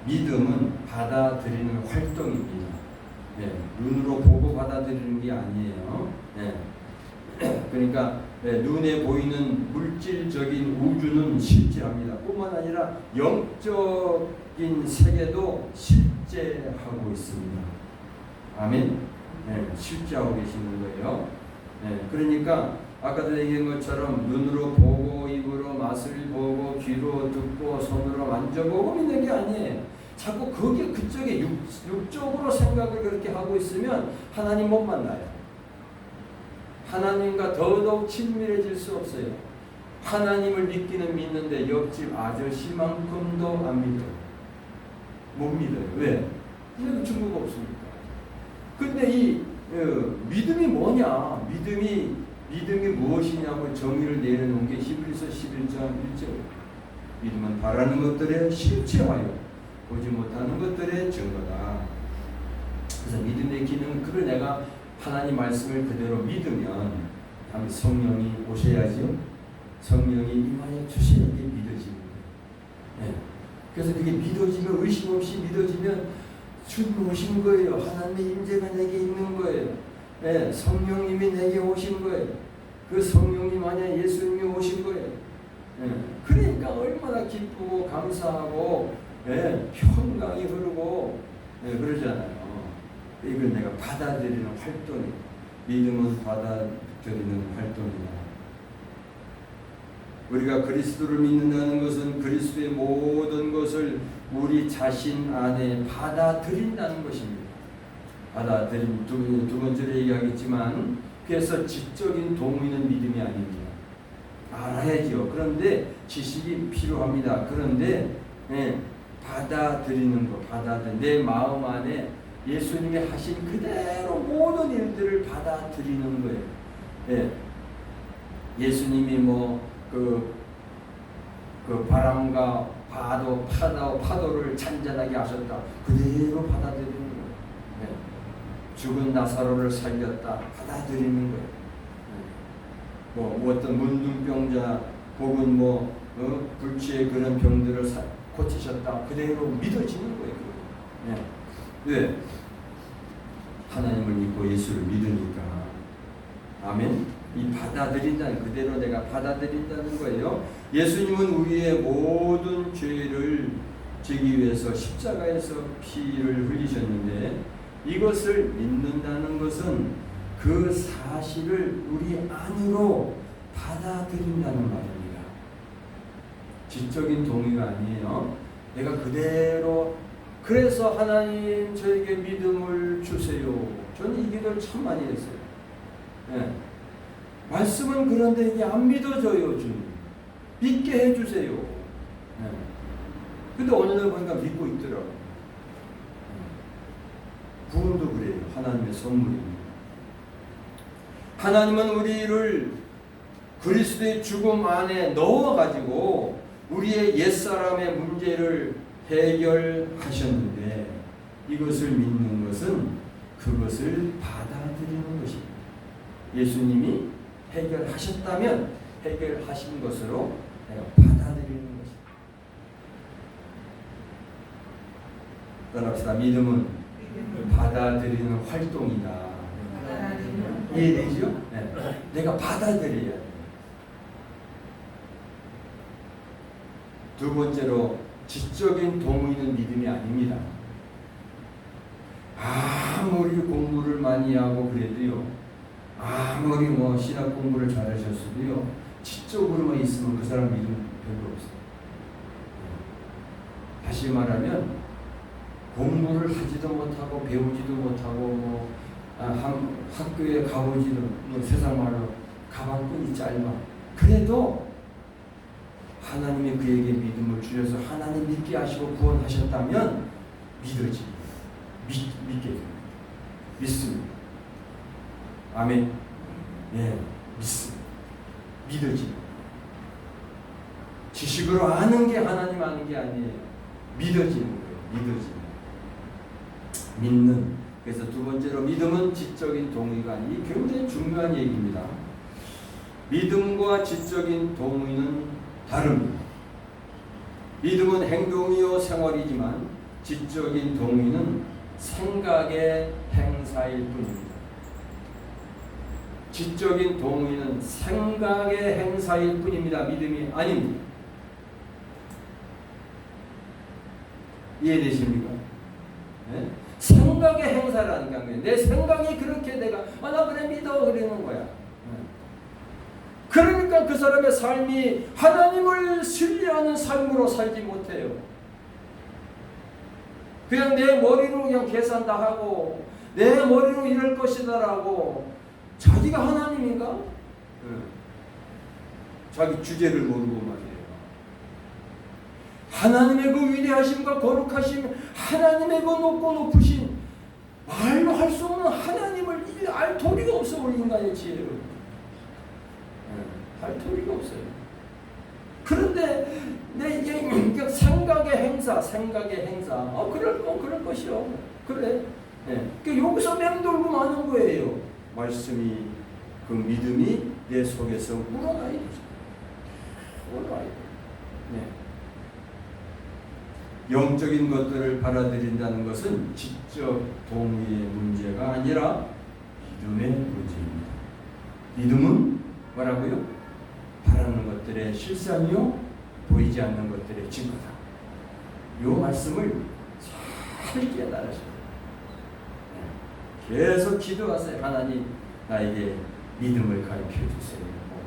[SPEAKER 1] 믿음은 받아들이는 활동입니다. 네. 눈으로 보고 받아들이는 게 아니에요. 네. 그러니까 눈에 보이는 물질적인 우주는 실제합니다. 뿐만 아니라 영적인 세계도 실제하고 있습니다. 아멘. 네, 실제하고 계시는 거예요. 네, 그러니까 아까도 얘기한 것처럼 눈으로 보고 입으로 맛을 보고 귀로 듣고 손으로 만져보고 믿는 게 아니에요. 자꾸 거기에 그쪽에 육적으로 생각을 그렇게 하고 있으면 하나님 못 만나요. 하나님과 더더욱 친밀해질 수 없어요. 하나님을 믿기는 믿는데 옆집 아저씨만큼도 안 믿어요. 못 믿어요. 왜? 이런 증거가 없으니까. 근데 이 믿음이 뭐냐? 믿음이 무엇이냐고 정의를 내려놓은 게 히브리서 11장 1절. 믿음은 바라는 것들에 실체하여 보지 못하는 것들의 증거다. 그래서 믿음의 기능은, 그걸 내가 하나님 말씀을 그대로 믿으면 성령이 오셔야지요. 성령이 임하여 주시는 게 믿어지는 거예요. 네. 그래서 그게 믿어지면, 의심 없이 믿어지면 주님 오신 거예요. 하나님의 임재가 내게 있는 거예요. 네. 성령님이 내게 오신 거예요. 그 성령님 안에 예수님이 오신 거예요. 네. 그러니까 얼마나 기쁘고 감사하고, 네. 평강이 흐르고, 네. 그러잖아요. 이걸 내가 받아들이는 활동이, 믿음은 받아들이는 활동이다. 우리가 그리스도를 믿는다는 것은 그리스도의 모든 것을 우리 자신 안에 받아들인다는 것입니다. 받아들인, 두 번째로 얘기하겠지만, 그래서 지적인 동의는 믿음이 아닙니다. 알아야죠. 그런데 지식이 필요합니다. 그런데 받아들이는 거, 내 마음 안에 예수님이 하신 그대로 모든 일들을 받아들이는 거예요. 예. 예수님이 그 바람과 파도를 잔잔하게 하셨다. 그대로 받아들이는 거예요. 예. 죽은 나사로를 살렸다. 받아들이는 거예요. 어떤 문둥병자 혹은 불치의 그런 병들을 고치셨다. 그대로 믿어지는 거예요. 예. 왜? 하나님을 믿고 예수를 믿으니까. 아멘. 이 받아들인다는, 그대로 내가 받아들인다는 거예요. 예수님은 우리의 모든 죄를 지기 위해서 십자가에서 피를 흘리셨는데, 이것을 믿는다는 것은 그 사실을 우리 안으로 받아들인다는 말입니다. 지적인 동의가 아니에요. 내가 그대로. 그래서 하나님 저에게 믿음을 주세요. 저는 이 기도를 참 많이 했어요. 네. 말씀은 그런데 이게 안 믿어져요. 주님 믿게 해주세요. 네. 근데 어느 날 보니까 믿고 있더라고요. 구원도 그래요. 하나님의 선물입니다. 하나님은 우리를 그리스도의 죽음 안에 넣어가지고 우리의 옛사람의 문제를 해결하셨는데, 이것을 믿는 것은 그것을 받아들이는 것입니다. 예수님이 해결하셨다면 해결하신 것으로 내가 받아들이는 것입니다. 따라합시다. 믿음은 받아들이는 활동이다. 이해되죠? 네. 내가 받아들여야 돼요. 두 번째로, 지적인 동의는 믿음이 아닙니다. 아무리 공부를 많이 하고 그래도요, 아무리 신학 공부를 잘하셨어도요, 지적으로만 있으면 그 사람 믿음 별로 없어요. 다시 말하면 공부를 하지도 못하고 배우지도 못하고 학교에 가보지도, 세상 말로 가방끈이 짧아. 그래도 하나님이 그에게 믿음을 주셔서 하나님 믿게 하시고 구원하셨다면 믿어지. 믿게 됩니다. 믿습니다. 아멘. 예, 믿습니다. 믿어지. 지식으로 아는 게 하나님 아는 게 아니에요. 믿어지는 거예요. 믿어지는. 믿는. 그래서 두 번째로 믿음은 지적인 동의가 아니, 굉장히 중요한 얘기입니다. 믿음과 지적인 동의는 다릅니다. 믿음은 행동이요 생활이지만 지적인 동의는 생각의 행사일 뿐입니다. 지적인 동의는 생각의 행사일 뿐입니다. 믿음이 아닙니다. 이해되십니까? 네? 생각의 행사라는 게 아니에요. 내 생각이 그렇게 내가 나 그래 믿어 그러는 거야. 그러니까 그 사람의 삶이 하나님을 신뢰하는 삶으로 살지 못해요. 그냥 내 머리로 그냥 계산 다 하고 내 머리로 이럴 것이다라고 자기가 하나님인가? 자기 주제를 모르고 말이에요. 하나님의 그 위대하심과 거룩하심, 하나님의 그 높고 높으신 말로 할 수 없는 하나님을 알 도리가 없어 우리 인간의 지혜로. 할 도리가 없어요. 그런데 내 생각의 행사, 그럴 것이요. 그래. 그러니까 여기서 맴돌고 마는 거예요. 말씀이 그 믿음이 내 속에서 우러나야 되죠. 우러나야 돼. 영적인 것들을 받아들인다는 것은 지적 동의의 문제가 아니라 믿음의 문제입니다. 믿음은 뭐라고요? 바라는 것들의 실상이요 보이지 않는 것들의 증거다. 이 말씀을 잘 깨달으셔야 계속 기도하세요. 하나님 나에게 믿음을 가르쳐 주세요.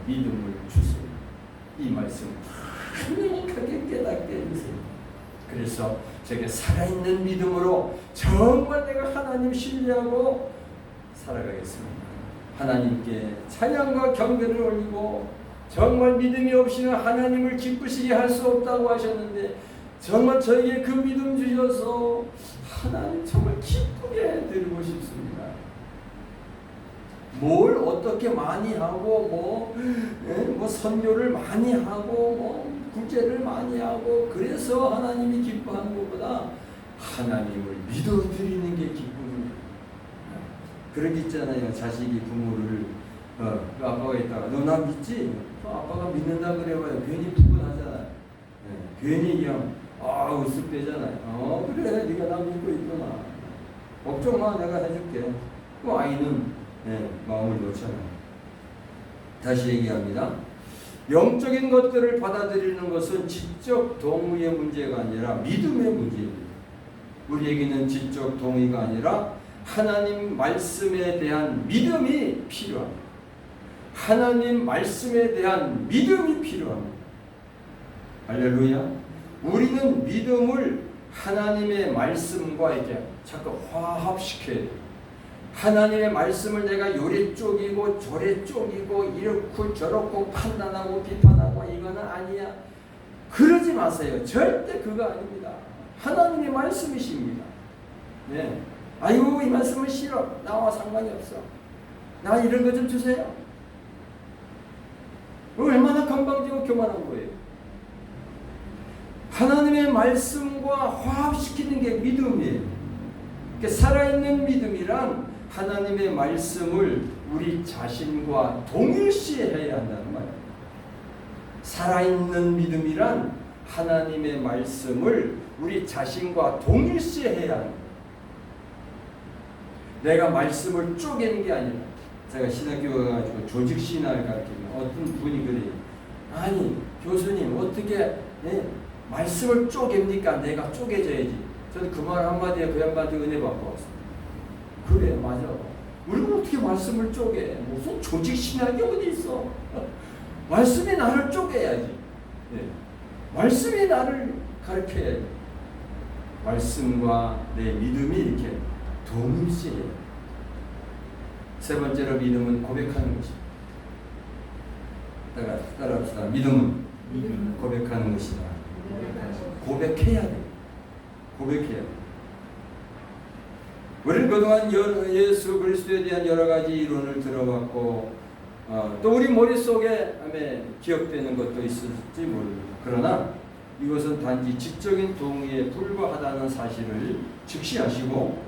[SPEAKER 1] 믿음을 주세요. 이 말씀 강력하게 깨닫게 해주세요. 그래서 제게 살아있는 믿음으로 정말 내가 하나님 신뢰하고 살아가겠습니다. 하나님께 찬양과 경배를 올리고 정말 믿음이 없이는 하나님을 기쁘시게 할 수 없다고 하셨는데 정말 저에게 그 믿음 주셔서 하나님 정말 기쁘게 드리고 싶습니다. 뭘 어떻게 많이 하고 뭐 선교를 많이 하고 구제를 많이 하고 그래서 하나님이 기뻐하는 것보다 하나님을 믿어드리는 게 기쁨입니다. 그런 게 있잖아요. 자식이 부모를 그 아빠가 있다가 너 나 믿지? 아빠가 믿는다 그래봐요. 괜히 부근하잖아요. 괜히 그냥 으쓱대잖아요. 그래 네가 나 믿고 있구나. 걱정 마 내가 해줄게. 그 아이는 마음을 놓잖아요. 다시 얘기합니다. 영적인 것들을 받아들이는 것은 지적 동의의 문제가 아니라 믿음의 문제입니다. 우리에게는 지적 동의가 아니라 하나님 말씀에 대한 믿음이 필요합니다. 하나님 말씀에 대한 믿음이 필요합니다. 할렐루야. 우리는 믿음을 하나님의 말씀과 이렇게 자꾸 화합시켜야 돼요. 하나님의 말씀을 내가 요래 쪼개고 저래 쪼개고 이렇고 저렇고 판단하고 비판하고 이거는 아니야. 그러지 마세요. 절대 그거 아닙니다. 하나님의 말씀이십니다. 아이고 이 말씀은 싫어. 나와 상관이 없어. 나 이런 거 좀 주세요. 얼마나 건방지고 교만한 거예요. 하나님의 말씀과 화합시키는 게 믿음이에요. 살아있는 믿음이란 하나님의 말씀을 우리 자신과 동일시해야 한다는 말이에요. 살아있는 믿음이란 하나님의 말씀을 우리 자신과 동일시해야 합니다. 내가 말씀을 쪼개는 게 아니라 제가 신학교 가가지고 조직신학을 가르치면 어떤 분이 그래요. 아니 교수님 어떻게 말씀을 쪼갭니까? 내가 쪼개져야지. 저는 그 말 한마디에 그 양반한테 은혜 받고 왔어요. 그래 맞아. 우리가 어떻게 말씀을 쪼개? 무슨 조직신학이 어디 있어? 말씀이 나를 쪼개야지. 말씀이 나를 가르쳐야지. 말씀과 내 믿음이 이렇게 동일시해요. 세 번째로 믿음은 고백하는 것입니다. 따라합시다. 믿음은 고백하는 것이다. 고백해야 돼. 고백해야 돼. 우리는 그동안 예수 그리스도에 대한 여러 가지 이론을 들어왔고 또 우리 머릿속에 기억되는 것도 있을지 모릅니다. 그러나 이것은 단지 지적인 동의에 불과하다는 사실을 직시하시고,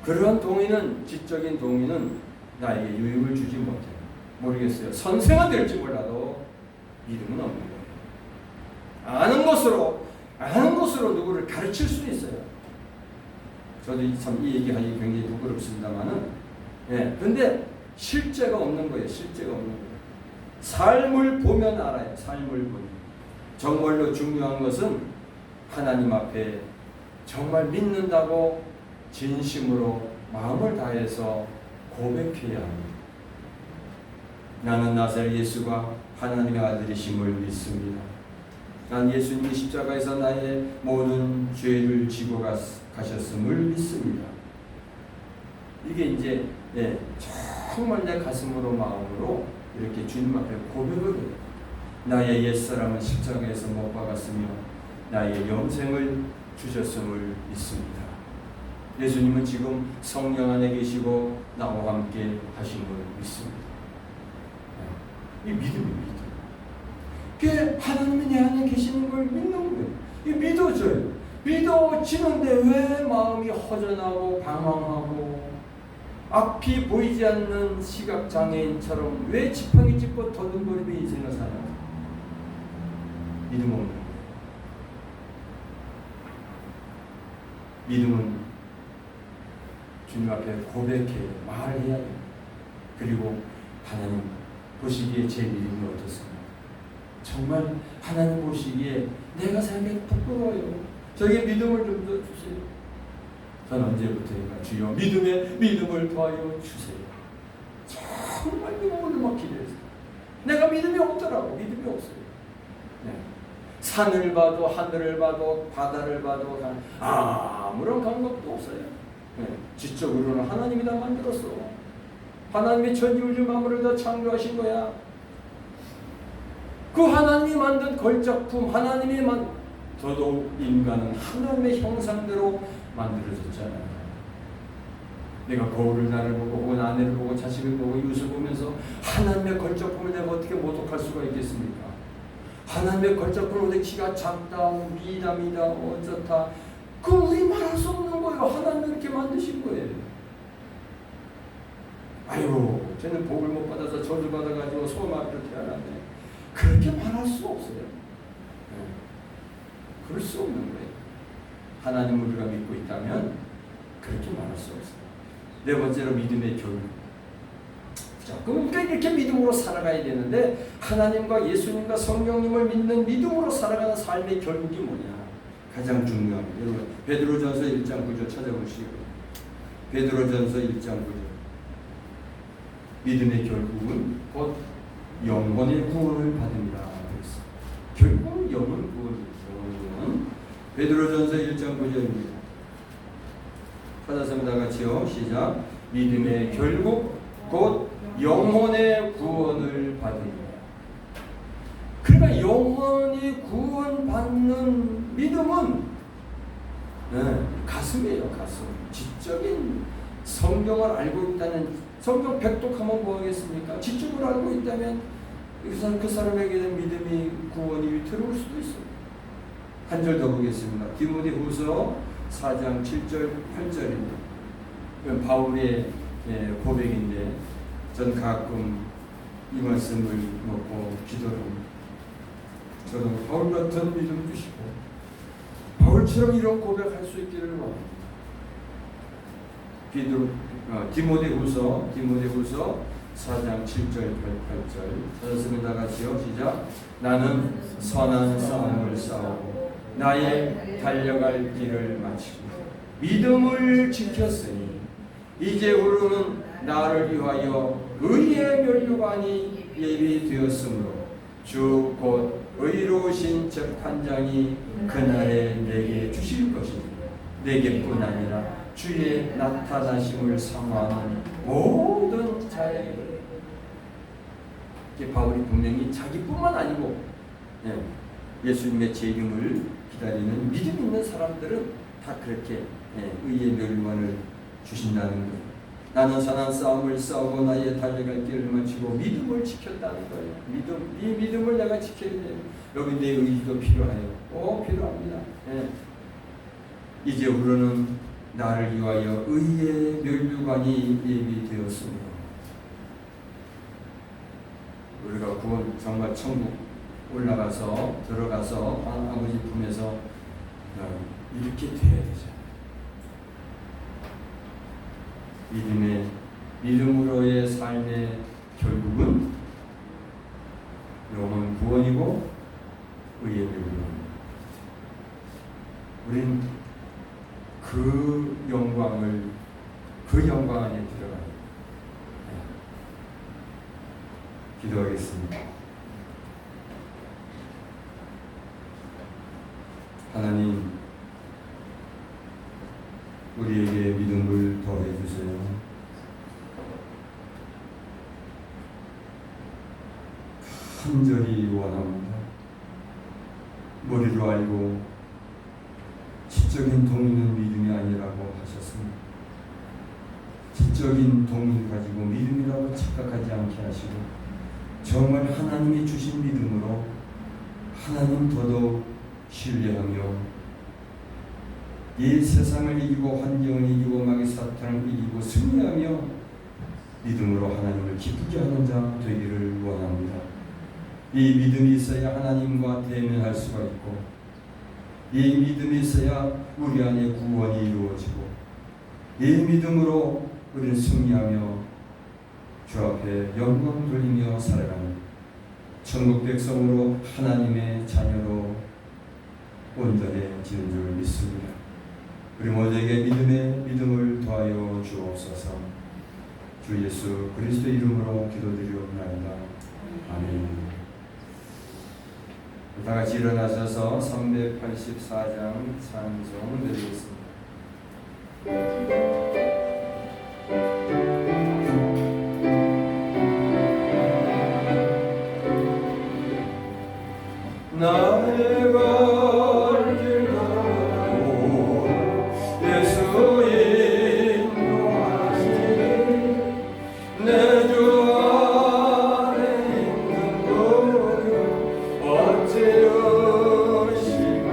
[SPEAKER 1] 그러한 동의는, 지적인 동의는 나에게 유익을 주지 못해요. 모르겠어요. 선생은 될지 몰라도 믿음은 없는 거예요. 아는 것으로 누구를 가르칠 수 있어요. 저도 참 이 얘기하기 굉장히 부끄럽습니다만은, 근데 실제가 없는 거예요. 실제가 없는 거예요. 삶을 보면 알아요. 삶을 보면. 정말로 중요한 것은 하나님 앞에 정말 믿는다고 진심으로 마음을 다해서 고백해야 합니다. 나는 나사렛 예수가 하나님의 아들이심을 믿습니다. 난 예수님이 십자가에서 나의 모든 죄를 지고 가셨음을 믿습니다. 이게 이제 정말 내 가슴으로 마음으로 이렇게 주님 앞에 고백을 해요. 나의 옛사람은 십자가에서 못 박았으며 나의 영생을 주셨음을 믿습니다. 예수님은 지금 성령 안에 계시고 나와 함께 하심을 믿습니다. 이 믿음입니다. 그게 하나님이 내 안에 계시는 걸 믿는 거예요. 이 믿어져요. 믿어지는데 왜 마음이 허전하고 방황하고 앞이 보이지 않는 시각장애인처럼 왜 지팡이 짚고 더듬거리며 인생을 사냐? 믿음 없는 거예요. 믿음은 주님 앞에 고백해요. 말해야 돼요. 그리고 하나님 보시기에 제 믿음이 어떻습니까? 정말 하나님 보시기에 내가 생각해 부끄러워요. 저에게 믿음을 좀 더 주세요. 저는 언제부터인가 주여 믿음을 더하여 주세요. 정말 믿음을 막 기도했어요. 내가 믿음이 없더라고. 믿음이 없어요. 산을 봐도 하늘을 봐도 바다를 봐도 아무런 감각도 없어요. 지적으로는 하나님이 다 만들었어. 하나님이 천지우주 만물을 다 창조하신 거야. 그 하나님이 만든 걸작품, 더더욱 인간은 하나님의 형상대로 만들어졌잖아요. 내가 거울을 나를 보고 혹은 아내를 보고 자식을 보고 이웃을 보면서 하나님의 걸작품을 내가 어떻게 모독할 수가 있겠습니까? 하나님의 걸작품을 어떻게 키가 작다, 미담이다, 어쩌다, 그건 우리 말할 수 없는 거예요. 하나님이 이렇게 만드신 거예요. 아유, 쟤는 복을 못 받아서 저주 받아가지고 소마비로 태어났네. 그렇게 말할 수 없어요. 그럴 수 없는 거예요. 하나님을 우리가 믿고 있다면 그렇게 말할 수 없어요. 네 번째로 믿음의 교육. 그럼 우리가 이렇게 믿음으로 살아가야 되는데 하나님과 예수님과 성령님을 믿는 믿음으로 살아가는 삶의 결국이 뭐냐? 가장 중요한 여러분 베드로전서 1장 9절 찾아보시고 베드로전서 1장 9절 믿음의 결국은 곧 영혼의 구원을 받습니다. 결국은 영혼 구원입니다. 베드로전서 1장 9절입니다. 찾아서 다 같이요. 시작. 믿음의 결국 곧 영혼의 구원을 받습니다. 그러니까 영혼이 구원받는 믿음은 가슴이에요. 가슴. 지적인 성경을 알고 있다는 성경 백독하면 뭐하겠습니까? 지적으로 알고 있다면 그 사람에게는 믿음이 구원이 들어올 수도 있어요. 한 절 더 보겠습니다. 디모데후서 4장 7절 8절입니다. 바울의 고백인데 전 가끔 이 말씀을 먹고 기도를 합니다. 저도 바울 같은 믿음 주시고 바울처럼 이런 고백할 수 있기를 바랍니다. 디모데후서 4장 7절 8절 찾았습니다. 같이요. 시작. 나는 선한 싸움을 싸우고 나의 달려갈 길을 마치고 믿음을 지켰으니 이제후로는 나를 위하여 의의 면류관이 예비되었으므로 주 곧 의로우신 재판장이 그날에 내게 주실 것이니 내게뿐 아니라 주의 나타나심을 사모하는 모든 자에게 바울이 분명히 자기뿐만 아니고 예수님의 재림을 기다리는 믿음 있는 사람들은 다 그렇게 의의 멸류관을 주신다는 거예요. 나는 선한 싸움을 싸우고 나의 달려갈 길을 마치고 믿음을 지켰다는 거예요. 이 믿음을 내가 지켜야 돼요. 여기 내 의지도 필요해요. 필요합니다. 이제 우리는 나를 위하여 의의 멸류관이 예비되었습니다. 우리가 구원 정말 천국 올라가서 들어가서 아버지 품에서 이렇게 돼야 되죠. 믿음으로의 삶의 결국은 영원 구원이고 의의 멸류관입니다. 우리는 그 영광 안에 들어가요. 기도하겠습니다. 하나님, 우리에게 믿음을 더해 주세요. 간절히 원합니다. 머리로 알고 지적인 동의는 믿음이 아니라고 하셨습니다. 지적인 동의를 가지고 믿음이라고 착각하지 않게 하시고 정말 하나님이 주신 믿음으로 하나님 더더욱 신뢰하며 이 세상을 이기고 환경을 이기고 마귀 사탄을 이기고 승리하며 믿음으로 하나님을 기쁘게 하는 자 되기를 원합니다. 이 믿음이 있어야 하나님과 대면할 수가 있고 이 믿음이 있어야 우리 안에 구원이 이루어지고 이 믿음으로 우리는 승리하며 주 앞에 영광 돌리며 살아가는 천국 백성으로 하나님의 자녀로 온전해지는 줄 믿습니다. 우리 모두에게 믿음을 더하여 주옵소서. 주 예수 그리스도 이름으로 기도드리옵나이다. 아멘. 다 같이 일어나셔서 384장 찬송 드리겠습니다. 나의 갈 길 가고 예수 인도하시니 내 주 안에 있는 것은 어찌 의심하리요.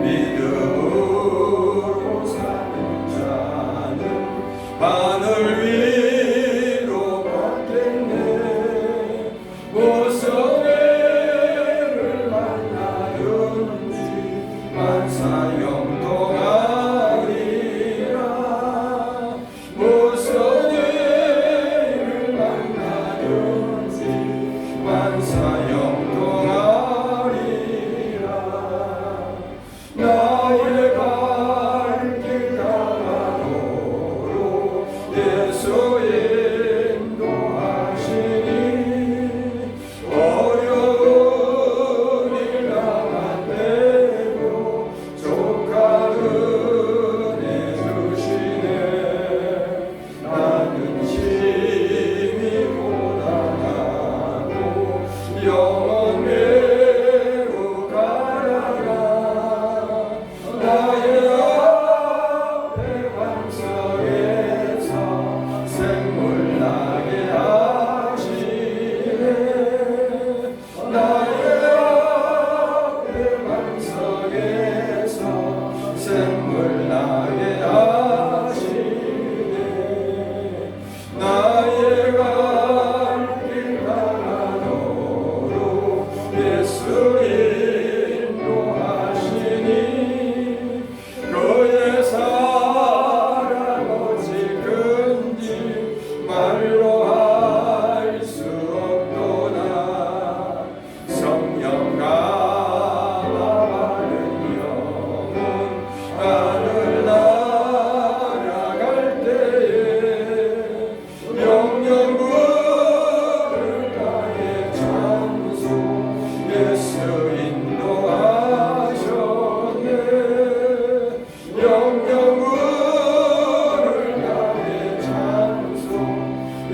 [SPEAKER 1] 믿음으로 사는 자는 하늘 위로 걷겠네. 무슨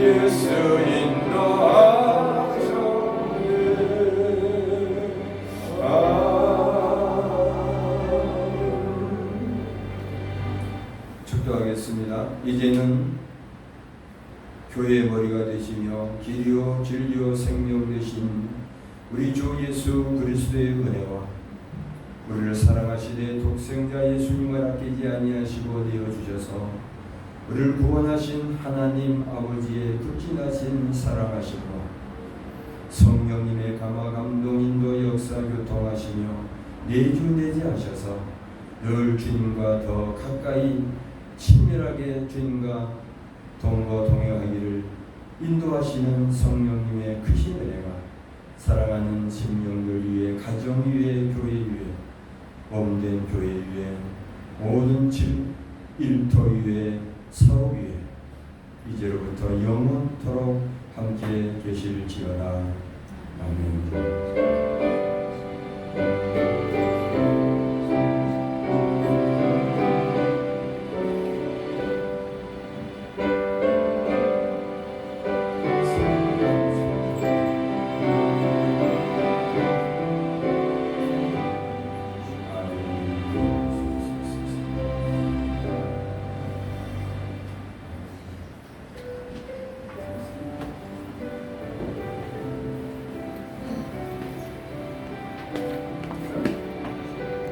[SPEAKER 1] 예수 인도 기도하겠습니다. 이제는 교회의 머리가 되시며 길이요 진리요 생명 되신 우리 주 예수 그리스도의 은혜와 우리를 사랑하시되 독생자 예수님을 아끼지 아니하시고 내어주셔서 우리를 구원하신 하나님 아버지의 극진하신 사랑하심과 성령님의 감화 감동 인도 역사 교통하시며 내주내지하셔서 늘 주님과 더 가까이 친밀하게 주님과 동거 동행하기를 인도하시는 성령님의 크신 은혜가 사랑하는 심령들 위에 가정 위에 교회 위에 몸된 교회 위에 모든 집 일터 위에 사업 위에 이제로부터 영원토록 함께 계실지어다. 아멘.